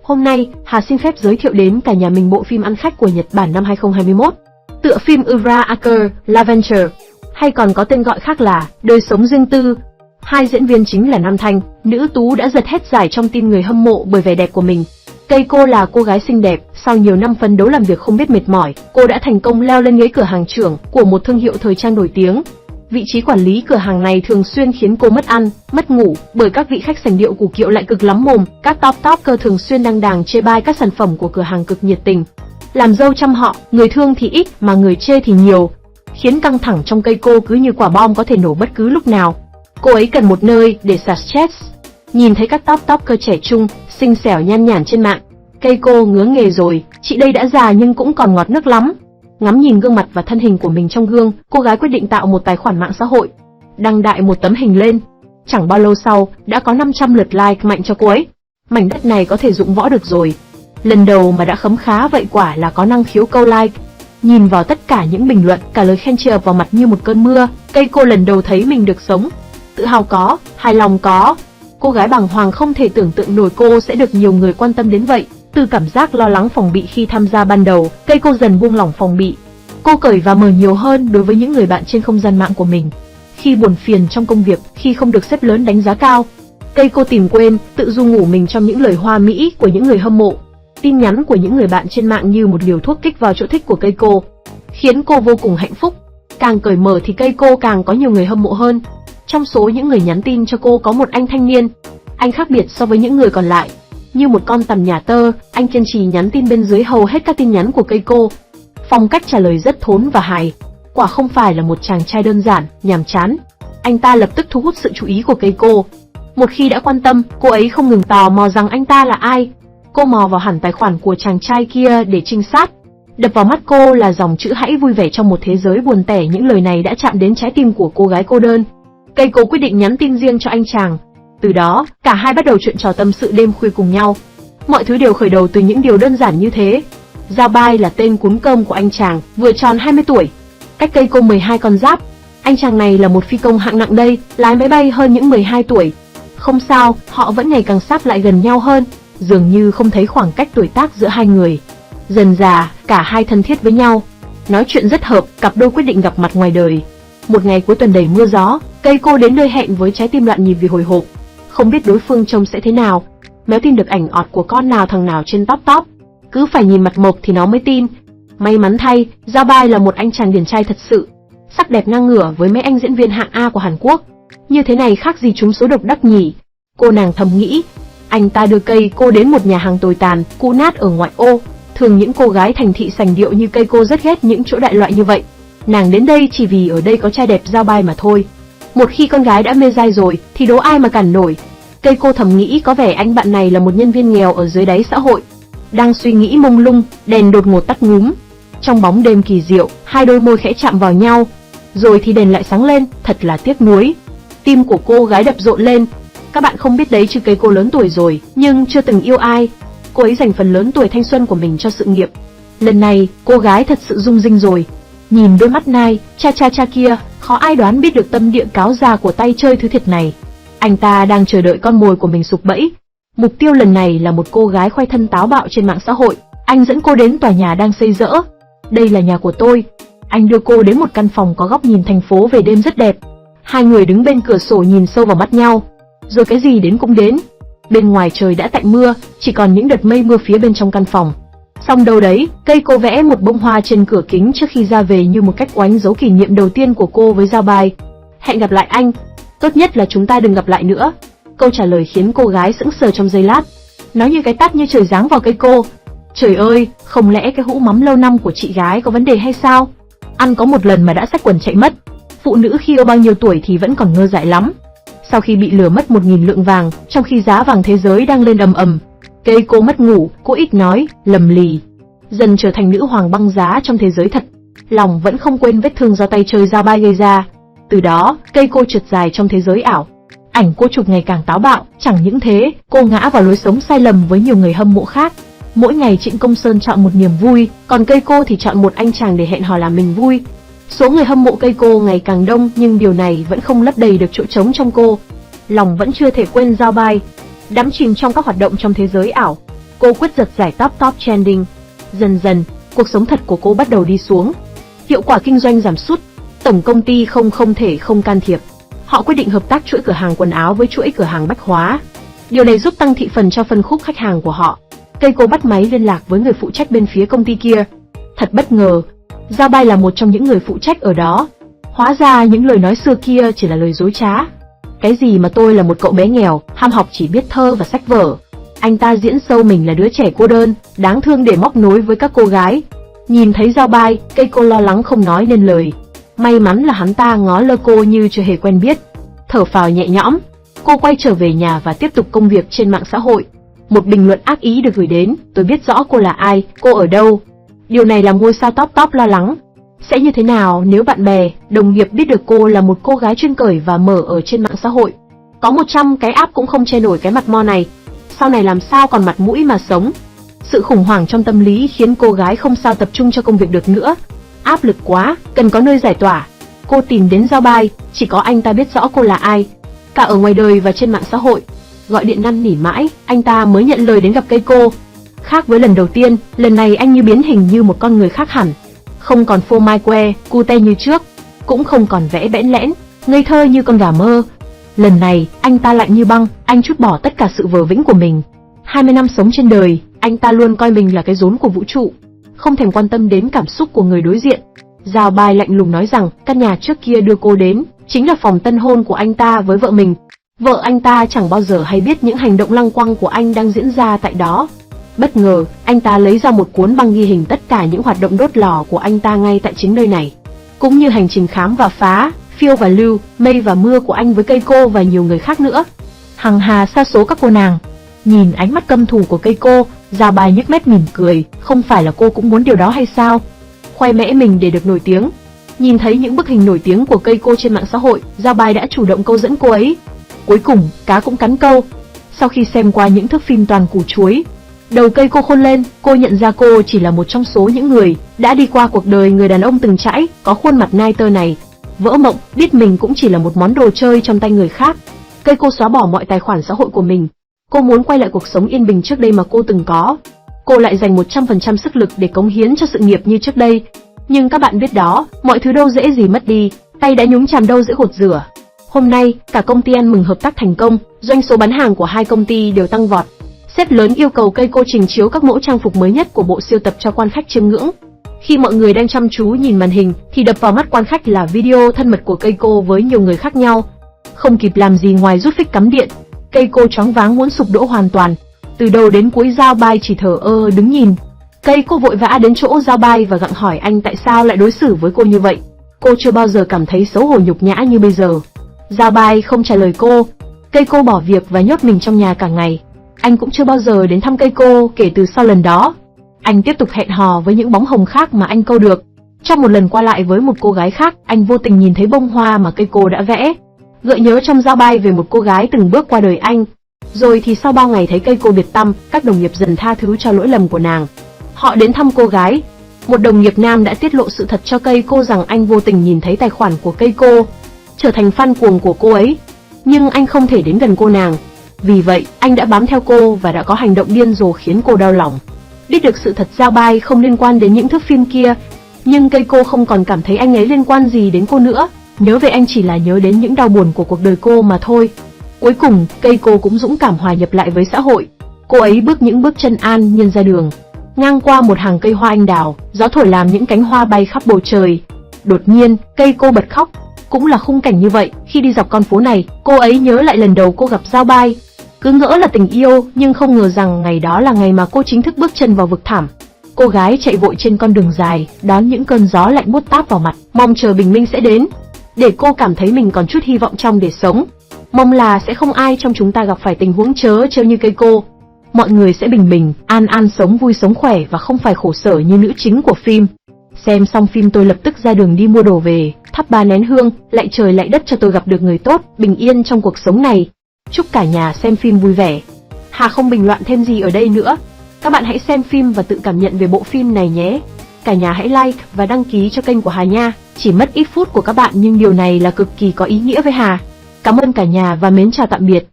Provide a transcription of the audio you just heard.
Hôm nay, Hà xin phép giới thiệu đến cả nhà mình bộ phim ăn khách của Nhật Bản năm 2021. Tựa phim Ura Aker, Laventure, hay còn có tên gọi khác là Đời sống riêng tư. Hai diễn viên chính là nam thanh, nữ tú đã giật hết giải trong tim người hâm mộ bởi vẻ đẹp của mình. Keiko là cô gái xinh đẹp, sau nhiều năm phấn đấu làm việc không biết mệt mỏi, cô đã thành công leo lên ghế cửa hàng trưởng của một thương hiệu thời trang nổi tiếng. Vị trí quản lý cửa hàng này thường xuyên khiến cô mất ăn, mất ngủ, bởi các vị khách sành điệu củ kiệu lại cực lắm mồm, các topker thường xuyên đăng đàng chê bai các sản phẩm của cửa hàng cực nhiệt tình. Làm dâu chăm họ, người thương thì ít mà người chê thì nhiều, khiến căng thẳng trong Keiko cứ như quả bom có thể nổ bất cứ lúc nào. Cô ấy cần một nơi để xả stress. Nhìn thấy các topker trẻ trung, xinh xẻo nhan nhản trên mạng, Keiko ngứa nghề rồi, chị đây đã già nhưng cũng còn ngọt nước lắm. Ngắm nhìn gương mặt và thân hình của mình trong gương, cô gái quyết định tạo một tài khoản mạng xã hội, đăng đại một tấm hình lên. Chẳng bao lâu sau, đã có 500 lượt like mạnh cho cô ấy. Mảnh đất này có thể dụng võ được rồi. Lần đầu mà đã khấm khá vậy, quả là có năng khiếu câu like. Nhìn vào tất cả những bình luận, cả lời khen chê ập vào mặt như một cơn mưa, Keiko lần đầu thấy mình được sống. Tự hào có, hài lòng có. Cô gái bàng hoàng không thể tưởng tượng nổi cô sẽ được nhiều người quan tâm đến vậy. Từ cảm giác lo lắng phòng bị khi tham gia ban đầu, Keiko dần buông lỏng phòng bị. Cô cởi và mở nhiều hơn đối với những người bạn trên không gian mạng của mình. Khi buồn phiền trong công việc, khi không được sếp lớn đánh giá cao, Keiko tìm quên, tự du ngủ mình trong những lời hoa mỹ của những người hâm mộ. Tin nhắn của những người bạn trên mạng như một liều thuốc kích vào chỗ thích của Keiko, khiến cô vô cùng hạnh phúc. Càng cởi mở thì Keiko càng có nhiều người hâm mộ hơn. Trong số những người nhắn tin cho cô có một anh thanh niên. Anh khác biệt so với những người còn lại. Như một con tằm nhà tơ, anh kiên trì nhắn tin bên dưới hầu hết các tin nhắn của Keiko. Phong cách trả lời rất thốn và hài. Quả không phải là một chàng trai đơn giản, nhàm chán. Anh ta lập tức thu hút sự chú ý của Keiko. Một khi đã quan tâm, cô ấy không ngừng tò mò rằng anh ta là ai. Cô mò vào hẳn tài khoản của chàng trai kia để trinh sát. Đập vào mắt cô là dòng chữ hãy vui vẻ trong một thế giới buồn tẻ. Những lời này đã chạm đến trái tim của cô gái cô đơn. Keiko quyết định nhắn tin riêng cho anh chàng. Từ đó, cả hai bắt đầu chuyện trò tâm sự đêm khuya cùng nhau. Mọi thứ đều khởi đầu từ những điều đơn giản như thế. Giao Bai là tên cuốn cơm của anh chàng, vừa tròn 20 tuổi. Cách Keiko 12 con giáp. Anh chàng này là một phi công hạng nặng đây, lái máy bay hơn những 12 tuổi. Không sao, họ vẫn ngày càng sát lại gần nhau hơn, dường như không thấy khoảng cách tuổi tác giữa hai người. Dần dà, cả hai thân thiết với nhau. Nói chuyện rất hợp, cặp đôi quyết định gặp mặt ngoài đời. Một ngày cuối tuần đầy mưa gió, Keiko đến nơi hẹn với trái tim loạn nhịp vì hồi hộp. Không biết đối phương trông sẽ thế nào. Méo tin được ảnh ọt của con nào thằng nào trên top. Cứ phải nhìn mặt mộc thì nó mới tin. May mắn thay, Giao Bai là một anh chàng điển trai thật sự. Sắc đẹp ngang ngửa với mấy anh diễn viên hạng A của Hàn Quốc. Như thế này khác gì trúng số độc đắc nhỉ? Cô nàng thầm nghĩ. Anh ta đưa Keiko đến một nhà hàng tồi tàn, cũ nát ở ngoại ô. Thường những cô gái thành thị sành điệu như Keiko rất ghét những chỗ đại loại như vậy. Nàng đến đây chỉ vì ở đây có trai đẹp Giao Bai mà thôi. Một khi con gái đã mê dai rồi thì đố ai mà cản nổi. Keiko thầm nghĩ có vẻ anh bạn này là một nhân viên nghèo ở dưới đáy xã hội. Đang suy nghĩ mông lung, đèn đột ngột tắt ngúm. Trong bóng đêm kỳ diệu, hai đôi môi khẽ chạm vào nhau. Rồi thì đèn lại sáng lên, thật là tiếc nuối. Tim của cô gái đập rộn lên. Các bạn không biết đấy chứ Keiko lớn tuổi rồi, nhưng chưa từng yêu ai. Cô ấy dành phần lớn tuổi thanh xuân của mình cho sự nghiệp. Lần này, cô gái thật sự rung rinh rồi. Nhìn đôi mắt nai, cha kia, khó ai đoán biết được tâm địa cáo già của tay chơi thứ thiệt này. Anh ta đang chờ đợi con mồi của mình sục bẫy. Mục tiêu lần này là một cô gái khoe thân táo bạo trên mạng xã hội. Anh dẫn cô đến tòa nhà đang xây dỡ. Đây là nhà của tôi. Anh đưa cô đến một căn phòng có góc nhìn thành phố về đêm rất đẹp. Hai người đứng bên cửa sổ nhìn sâu vào mắt nhau. Rồi cái gì đến cũng đến. Bên ngoài trời đã tạnh mưa, chỉ còn những đợt mây mưa phía bên trong căn phòng. Xong đâu đấy, Keiko vẽ một bông hoa trên cửa kính trước khi ra về như một cách oánh dấu kỷ niệm đầu tiên của cô với Giao Bai. Hẹn gặp lại anh. Tốt nhất là chúng ta đừng gặp lại nữa. Câu trả lời khiến cô gái sững sờ trong giây lát. Nói như cái tát như trời giáng vào Keiko. Trời ơi, không lẽ cái hũ mắm lâu năm của chị gái có vấn đề hay sao? Ăn có một lần mà đã xách quần chạy mất. Phụ nữ khi yêu bao nhiêu tuổi thì vẫn còn ngơ dại lắm. Sau khi bị lừa mất 1.000 lượng vàng, trong khi giá vàng thế giới đang lên ầm ầm, Keiko mất ngủ, cô ít nói, lầm lì, dần trở thành nữ hoàng băng giá trong thế giới thật. Lòng vẫn không quên vết thương do tay chơi Giao Bai gây ra. Từ đó, Keiko trượt dài trong thế giới ảo. Ảnh cô chụp ngày càng táo bạo, chẳng những thế, cô ngã vào lối sống sai lầm với nhiều người hâm mộ khác. Mỗi ngày Trịnh Công Sơn chọn một niềm vui, còn Keiko thì chọn một anh chàng để hẹn hò làm mình vui. Số người hâm mộ Keiko ngày càng đông nhưng điều này vẫn không lấp đầy được chỗ trống trong cô. Lòng vẫn chưa thể quên Giao Bai. Đắm chìm trong các hoạt động trong thế giới ảo, cô quyết giật giải top trending. Dần dần, cuộc sống thật của cô bắt đầu đi xuống. Hiệu quả kinh doanh giảm sút, tổng công ty không thể không can thiệp. Họ quyết định hợp tác chuỗi cửa hàng quần áo với chuỗi cửa hàng bách hóa. Điều này giúp tăng thị phần cho phân khúc khách hàng của họ. Keiko bắt máy liên lạc với người phụ trách bên phía công ty kia. Thật bất ngờ, Giao Bai là một trong những người phụ trách ở đó. Hóa ra những lời nói xưa kia chỉ là lời dối trá. Cái gì mà tôi là một cậu bé nghèo, ham học chỉ biết thơ và sách vở. Anh ta diễn sâu mình là đứa trẻ cô đơn, đáng thương để móc nối với các cô gái. Nhìn thấy Giao Bai, Keiko lo lắng không nói nên lời. May mắn là hắn ta ngó lơ cô như chưa hề quen biết. Thở phào nhẹ nhõm, cô quay trở về nhà và tiếp tục công việc trên mạng xã hội. Một bình luận ác ý được gửi đến, tôi biết rõ cô là ai, cô ở đâu. Điều này làm ngôi sao top lo lắng. Sẽ như thế nào nếu bạn bè, đồng nghiệp biết được cô là một cô gái chuyên cởi và mở ở trên mạng xã hội? Có 100 cái app cũng không che nổi cái mặt mo này. Sau này làm sao còn mặt mũi mà sống? Sự khủng hoảng trong tâm lý khiến cô gái không sao tập trung cho công việc được nữa. Áp lực quá, cần có nơi giải tỏa. Cô tìm đến Giao Bai, chỉ có anh ta biết rõ cô là ai. Cả ở ngoài đời và trên mạng xã hội. Gọi điện năn nỉ mãi, anh ta mới nhận lời đến gặp Keiko. Khác với lần đầu tiên, lần này anh như biến hình như một con người khác hẳn. Không còn phô mai que, cute như trước, cũng không còn vẽ bẽn lẽn, ngây thơ như con gà mơ. Lần này, anh ta lạnh như băng, anh trút bỏ tất cả sự vờ vĩnh của mình. 20 năm sống trên đời, anh ta luôn coi mình là cái rốn của vũ trụ, không thèm quan tâm đến cảm xúc của người đối diện. Giao Bai lạnh lùng nói rằng, căn nhà trước kia đưa cô đến, chính là phòng tân hôn của anh ta với vợ mình. Vợ anh ta chẳng bao giờ hay biết những hành động lăng quăng của anh đang diễn ra tại đó. Bất ngờ, anh ta lấy ra một cuốn băng ghi hình tất cả những hoạt động đốt lò của anh ta ngay tại chính nơi này, cũng như hành trình khám và phá, phiêu và lưu, mây và mưa của anh với Keiko và nhiều người khác nữa. Hằng hà sa số các cô nàng. Nhìn ánh mắt căm thù của Keiko, Giao Bai nhếch mép mỉm cười, không phải là cô cũng muốn điều đó hay sao? Khoe mẽ mình để được nổi tiếng. Nhìn thấy những bức hình nổi tiếng của Keiko trên mạng xã hội, Giao Bai đã chủ động câu dẫn cô ấy. Cuối cùng, cá cũng cắn câu. Sau khi xem qua những thước phim toàn củ chuối, đầu Keiko khôn lên, cô nhận ra cô chỉ là một trong số những người đã đi qua cuộc đời người đàn ông từng trải, có khuôn mặt nai tơ này. Vỡ mộng, biết mình cũng chỉ là một món đồ chơi trong tay người khác. Keiko xóa bỏ mọi tài khoản xã hội của mình. Cô muốn quay lại cuộc sống yên bình trước đây mà cô từng có. Cô lại dành 100% sức lực để cống hiến cho sự nghiệp như trước đây. Nhưng các bạn biết đó, mọi thứ đâu dễ gì mất đi, tay đã nhúng chàm đâu dễ gột rửa. Hôm nay, cả công ty ăn mừng hợp tác thành công, doanh số bán hàng của hai công ty đều tăng vọt. Sếp lớn yêu cầu Keiko trình chiếu các mẫu trang phục mới nhất của bộ siêu tập cho quan khách chiêm ngưỡng. Khi mọi người đang chăm chú nhìn màn hình, thì đập vào mắt quan khách là video thân mật của Keiko với nhiều người khác nhau. Không kịp làm gì ngoài rút phích cắm điện, Keiko choáng váng muốn sụp đổ hoàn toàn. Từ đầu đến cuối Giao Bai chỉ thờ ơ đứng nhìn. Keiko vội vã đến chỗ Giao Bai và gặng hỏi anh tại sao lại đối xử với cô như vậy. Cô chưa bao giờ cảm thấy xấu hổ nhục nhã như bây giờ. Giao Bai không trả lời cô. Keiko bỏ việc và nhốt mình trong nhà cả ngày. Anh cũng chưa bao giờ đến thăm Keiko kể từ sau lần đó. Anh tiếp tục hẹn hò với những bóng hồng khác mà anh câu được. Trong một lần qua lại với một cô gái khác, anh vô tình nhìn thấy bông hoa mà Keiko đã vẽ, gợi nhớ trong Giao Bai về một cô gái từng bước qua đời anh. Rồi thì sau bao ngày thấy Keiko biệt tăm, các đồng nghiệp dần tha thứ cho lỗi lầm của nàng. Họ đến thăm cô gái. Một đồng nghiệp nam đã tiết lộ sự thật cho Keiko rằng anh vô tình nhìn thấy tài khoản của Keiko, trở thành fan cuồng của cô ấy. Nhưng anh không thể đến gần cô nàng. Vì vậy, anh đã bám theo cô và đã có hành động điên rồ khiến cô đau lòng. Biết được sự thật Giao Bai không liên quan đến những thước phim kia, nhưng Keiko không còn cảm thấy anh ấy liên quan gì đến cô nữa. Nhớ về anh chỉ là nhớ đến những đau buồn của cuộc đời cô mà thôi. Cuối cùng, Keiko cũng dũng cảm hòa nhập lại với xã hội. Cô ấy bước những bước chân an nhiên ra đường. Ngang qua một hàng cây hoa anh đào, gió thổi làm những cánh hoa bay khắp bầu trời. Đột nhiên, Keiko bật khóc. Cũng là khung cảnh như vậy, khi đi dọc con phố này, cô ấy nhớ lại lần đầu cô gặp Giao Bai. Cứ ngỡ là tình yêu, nhưng không ngờ rằng ngày đó là ngày mà cô chính thức bước chân vào vực thẳm. Cô gái chạy vội trên con đường dài, đón những cơn gió lạnh buốt táp vào mặt, mong chờ bình minh sẽ đến, để cô cảm thấy mình còn chút hy vọng trong để sống. Mong là sẽ không ai trong chúng ta gặp phải tình huống trớ trêu như Keiko. Mọi người sẽ bình bình, an an sống vui sống khỏe và không phải khổ sở như nữ chính của phim. Xem xong phim tôi lập tức ra đường đi mua đồ về, thắp 3 nén hương, lạy trời lạy đất cho tôi gặp được người tốt, bình yên trong cuộc sống này. Chúc cả nhà xem phim vui vẻ. Hà không bình luận thêm gì ở đây nữa. Các bạn hãy xem phim và tự cảm nhận về bộ phim này nhé. Cả nhà hãy like và đăng ký cho kênh của Hà nha. Chỉ mất ít phút của các bạn nhưng điều này là cực kỳ có ý nghĩa với Hà. Cảm ơn cả nhà và mến chào tạm biệt.